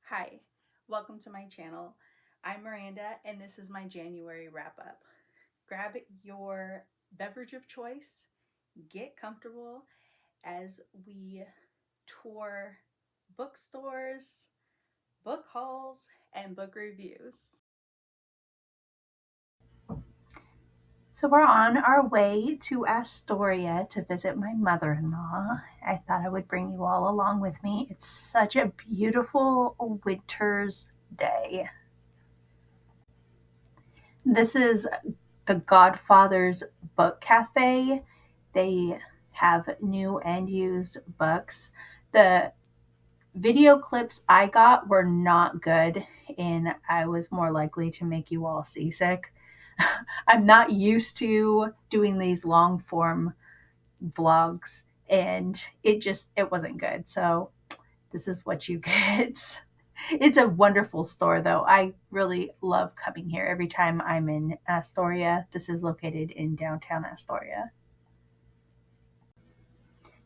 Hi, welcome to my channel. I'm Miranda and this is my January wrap up. Grab your beverage of choice, get comfortable as we tour bookstores, book hauls, and book reviews. So we're on our way to Astoria to visit my mother-in-law. I thought I would bring you all along with me. It's such a beautiful winter's day. This is the Godfather's Book Cafe. They have new and used books. The video clips I got were not good, and I was more likely to make you all seasick. I'm not used to doing these long form vlogs, and it wasn't good. So this is what you get. It's a wonderful store, though. I really love coming here every time I'm in Astoria. This is located in downtown Astoria.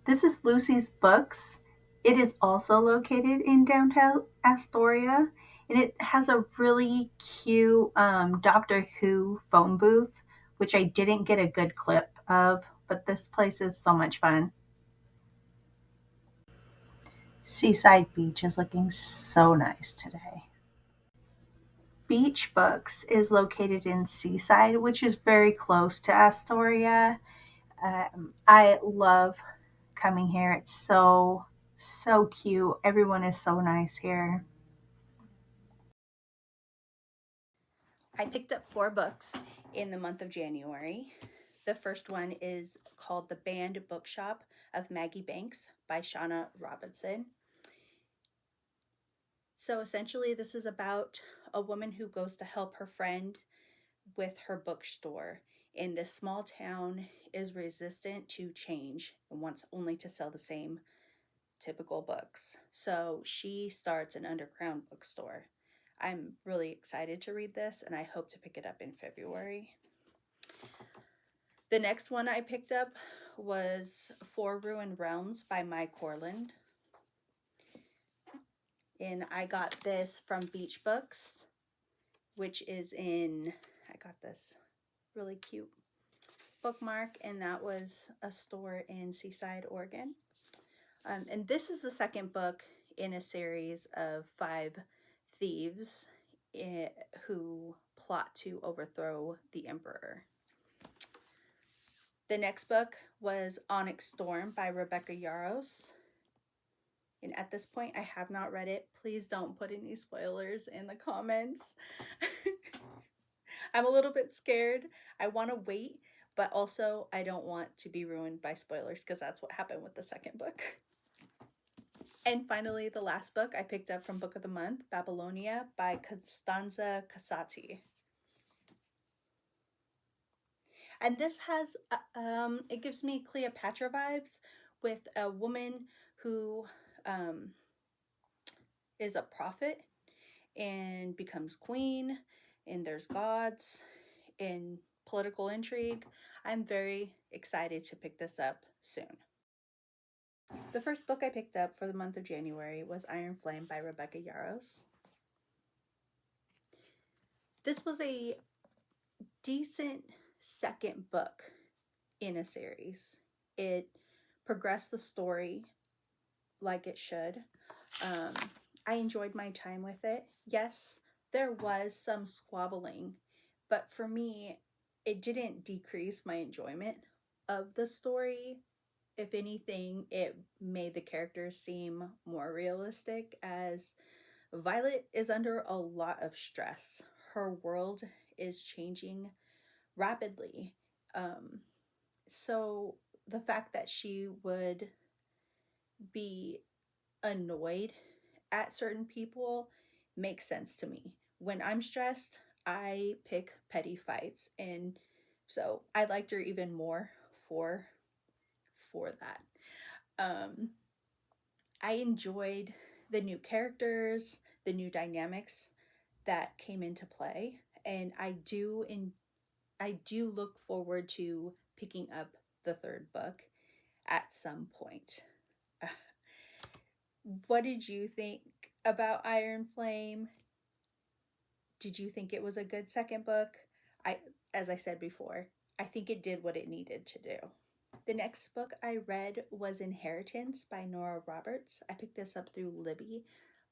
This is Lucy's Books. It is also located in downtown Astoria, and it has a really cute Doctor Who phone booth, which I didn't get a good clip of, but this place is so much fun. Seaside Beach is looking so nice today. Beach Books is located in Seaside, which is very close to Astoria. I love coming here. It's so cute. Everyone is so nice here. I picked up 4 books in the month of January. The first one is called The Banned Bookshop of Maggie Banks by Shauna Robinson. So essentially, this is about a woman who goes to help her friend with her bookstore. And this small town is resistant to change and wants only to sell the same typical books. So she starts an underground bookstore. I'm really excited to read this and I hope to pick it up in February. The next one I picked up was Four Ruined Realms by Corland. And I got this from Beach Books, which is I got this really cute bookmark, and that was a store in Seaside, Oregon. And this is the second book in a series of 5 thieves who plot to overthrow the emperor. The next book was Onyx Storm by Rebecca Yarros. And at this point, I have not read it. Please don't put any spoilers in the comments. I'm a little bit scared. I want to wait, but also I don't want to be ruined by spoilers because that's what happened with the second book. And finally, the last book I picked up from Book of the Month, Babylonia by Costanza Casati. And this has, it gives me Cleopatra vibes with a woman who is a prophet and becomes queen, and there's gods and political intrigue. I'm very excited to pick this up soon. The first book I picked up for the month of January was Iron Flame by Rebecca Yarros. This was a decent second book in a series. It progressed the story like it should. I enjoyed my time with it. Yes, there was some squabbling, but for me, it didn't decrease my enjoyment of the story. If anything, it made the characters seem more realistic, as Violet is under a lot of stress. Her world is changing rapidly. So the fact that she would be annoyed at certain people makes sense to me. When I'm stressed, I pick petty fights, and so I liked her even more for that. I enjoyed the new characters, the new dynamics that came into play, and I do look forward to picking up the third book at some point. What did you think about Iron Flame. Did you think it was a good second book? As I said before, I think it did what it needed to do. The next book I read was Inheritance by Nora Roberts. I picked this up through Libby.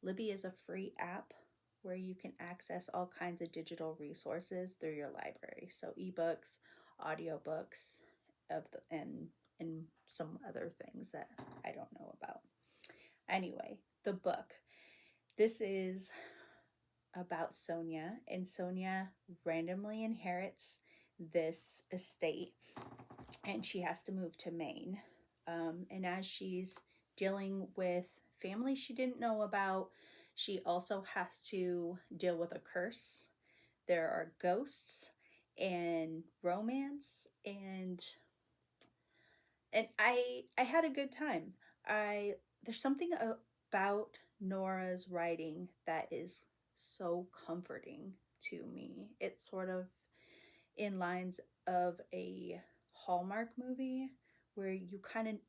Libby is a free app where you can access all kinds of digital resources through your library. So ebooks, audiobooks, and some other things that I don't know about. Anyway, the book. This is about Sonia, and Sonia randomly inherits this estate, and she has to move to Maine. And as she's dealing with family she didn't know about, she also has to deal with a curse. There are ghosts and romance, and I had a good time. I There's something about Nora's writing that is so comforting to me. It's sort of in lines of a Hallmark movie where you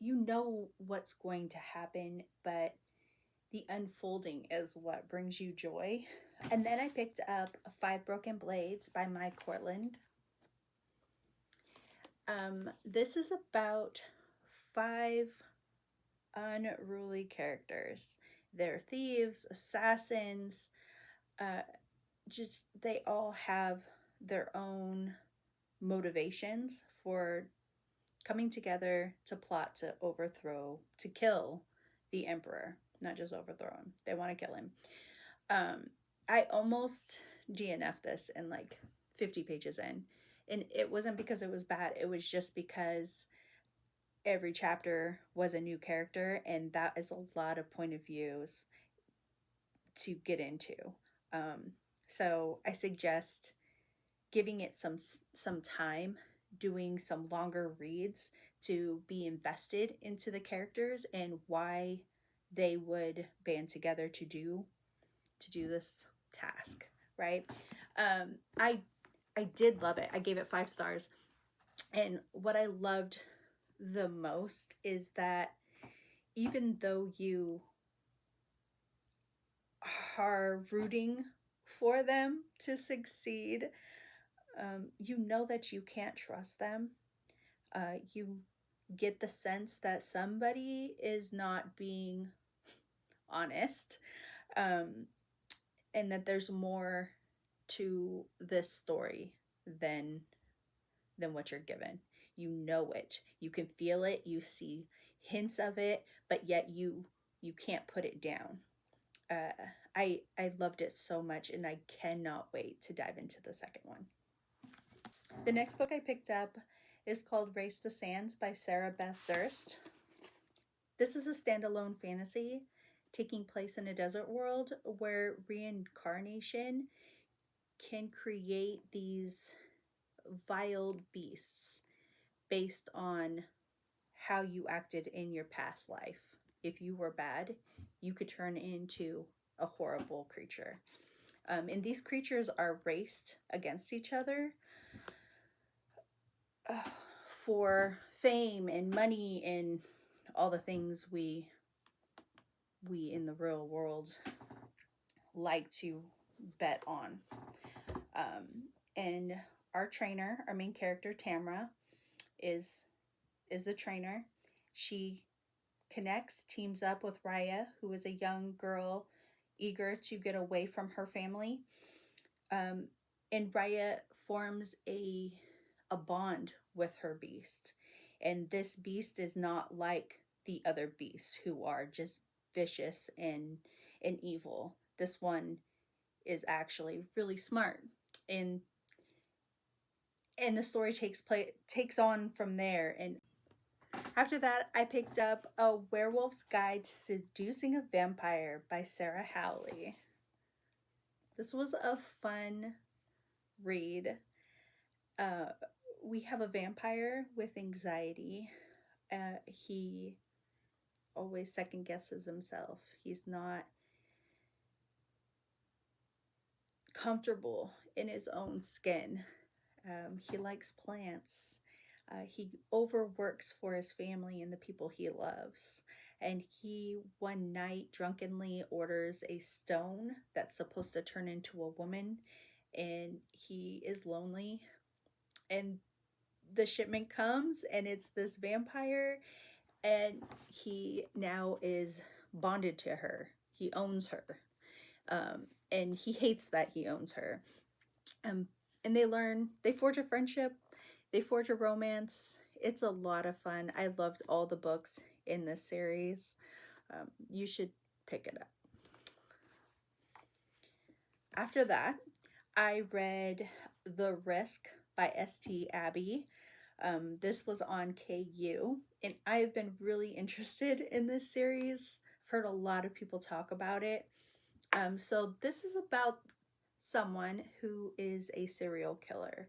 know what's going to happen, but the unfolding is what brings you joy. And then I picked up Five Broken Blades by Mike Corland. This is about five unruly characters. They're thieves, assassins, just they all have their own motivations for coming together to plot to kill the emperor. Not just overthrow him, they want to kill him. I almost DNF'd this in like 50 pages in, and it wasn't because it was bad, it was just because every chapter was a new character, and that is a lot of point of views to get into. So I suggest giving it some time, doing some longer reads to be invested into the characters and why they would band together to do this task, right? I did love it. I gave it 5 stars. And what I loved the most is that even though you are rooting for them to succeed, you know that you can't trust them. You get the sense that somebody is not being honest, and that there's more to this story than what you're given. You know it. You can feel it. You see hints of it, but yet you can't put it down. I loved it so much, and I cannot wait to dive into the second one. The next book I picked up is called Race the Sands by Sarah Beth Durst. This is a standalone fantasy taking place in a desert world where reincarnation can create these vile beasts based on how you acted in your past life. If you were bad, you could turn into a horrible creature. And these creatures are raced against each other for fame and money and all the things we in the real world like to bet on. And our trainer, our main character, Tamra, is the trainer. She teams up with Raya, who is a young girl eager to get away from her family. And Raya forms a bond with her beast. And this beast is not like the other beasts who are just vicious and evil. This one is actually really smart. And the story takes on from there. And after that, I picked up A Werewolf's Guide to Seducing a Vampire by Sarah Hawley. This was a fun read. We have a vampire with anxiety. He always second guesses himself. He's not comfortable in his own skin. He likes plants. He overworks for his family and the people he loves. and he one night drunkenly orders a stone that's supposed to turn into a woman, and he is lonely, and the shipment comes and it's this vampire, and he now is bonded to her. He owns her. And he hates that he owns her. Um, and they forge a friendship, they forge a romance. It's a lot of fun. I loved all the books in this series. You should pick it up. After that, I read The Risk by St. Abbey. This was on KU, and I've been really interested in this series. I've heard a lot of people talk about it. So this is about someone who is a serial killer.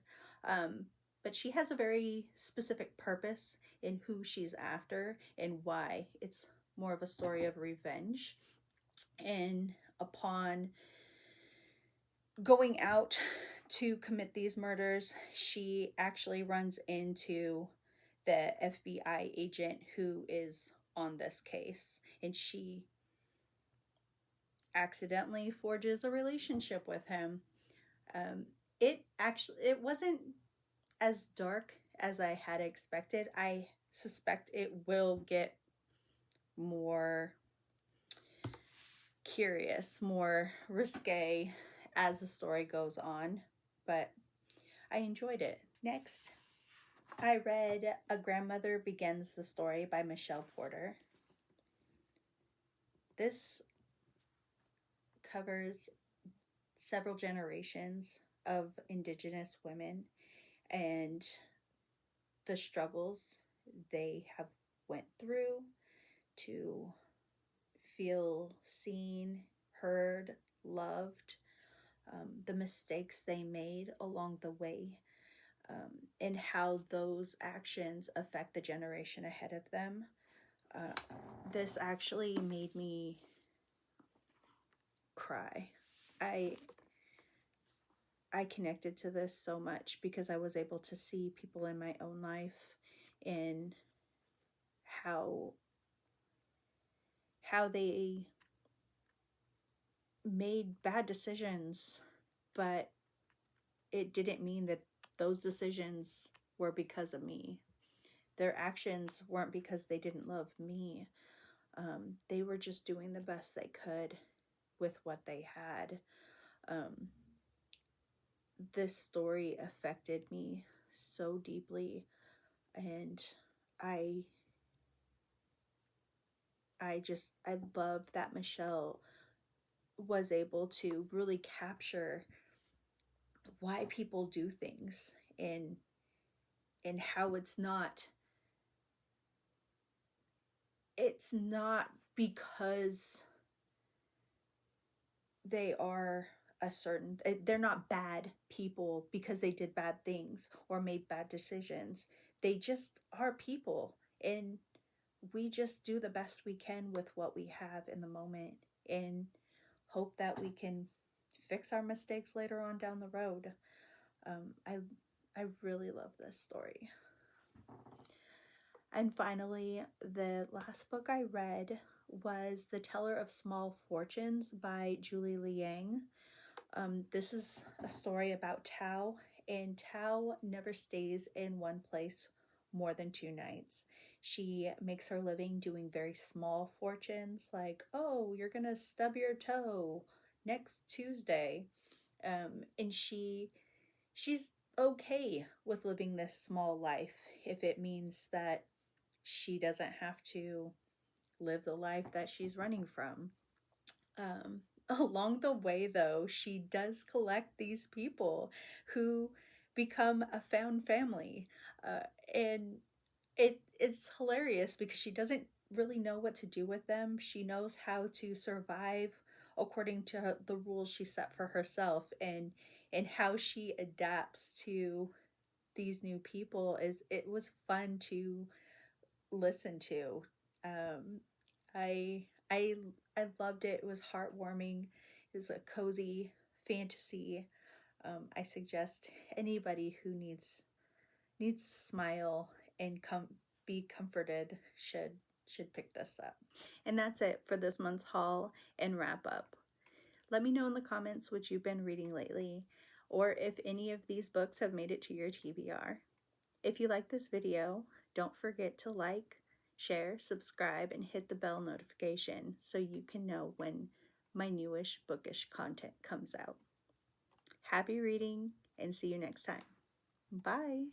But she has a very specific purpose in who she's after and why. It's more of a story of revenge. And upon going out to commit these murders, she actually runs into the FBI agent who is on this case, and she accidentally forges a relationship with him. It wasn't as dark as I had expected. I suspect it will get more curious, more risque as the story goes on, but I enjoyed it. Next, I read A Grandmother Begins the Story by Michelle Porter. This covers several generations of Indigenous women and the struggles they have went through to feel seen, heard, loved, the mistakes they made along the way, and how those actions affect the generation ahead of them. This actually made me cry. I connected to this so much because I was able to see people in my own life and how they made bad decisions, but it didn't mean that those decisions were because of me. Their actions weren't because they didn't love me. They were just doing the best they could with what they had. This story affected me so deeply, and I I love that Michelle was able to really capture why people do things, and how it's not because they are they're not bad people because they did bad things or made bad decisions. They just are people, and we just do the best we can with what we have in the moment and hope that we can fix our mistakes later on down the road. I really love this story. And finally, the last book I read was The Teller of Small Fortunes by Julie Leong. This is a story about Tao, and Tao never stays in one place more than 2 nights. She makes her living doing very small fortunes, like, oh, you're gonna stub your toe next Tuesday. And she's okay with living this small life if it means that she doesn't have to live the life that she's running from. Along the way, though, she does collect these people who become a found family. And it's hilarious because she doesn't really know what to do with them. She knows how to survive according to the rules she set for herself, and how she adapts to these new people it was fun to listen to. Um, I loved it. It was heartwarming. It was a cozy fantasy. I suggest anybody who needs to smile and be comforted should pick this up. And that's it for this month's haul and wrap up. Let me know in the comments what you've been reading lately, or if any of these books have made it to your TBR. If you like this video, don't forget to like, share, subscribe, and hit the bell notification so you can know when my newish bookish content comes out. Happy reading, and see you next time. Bye!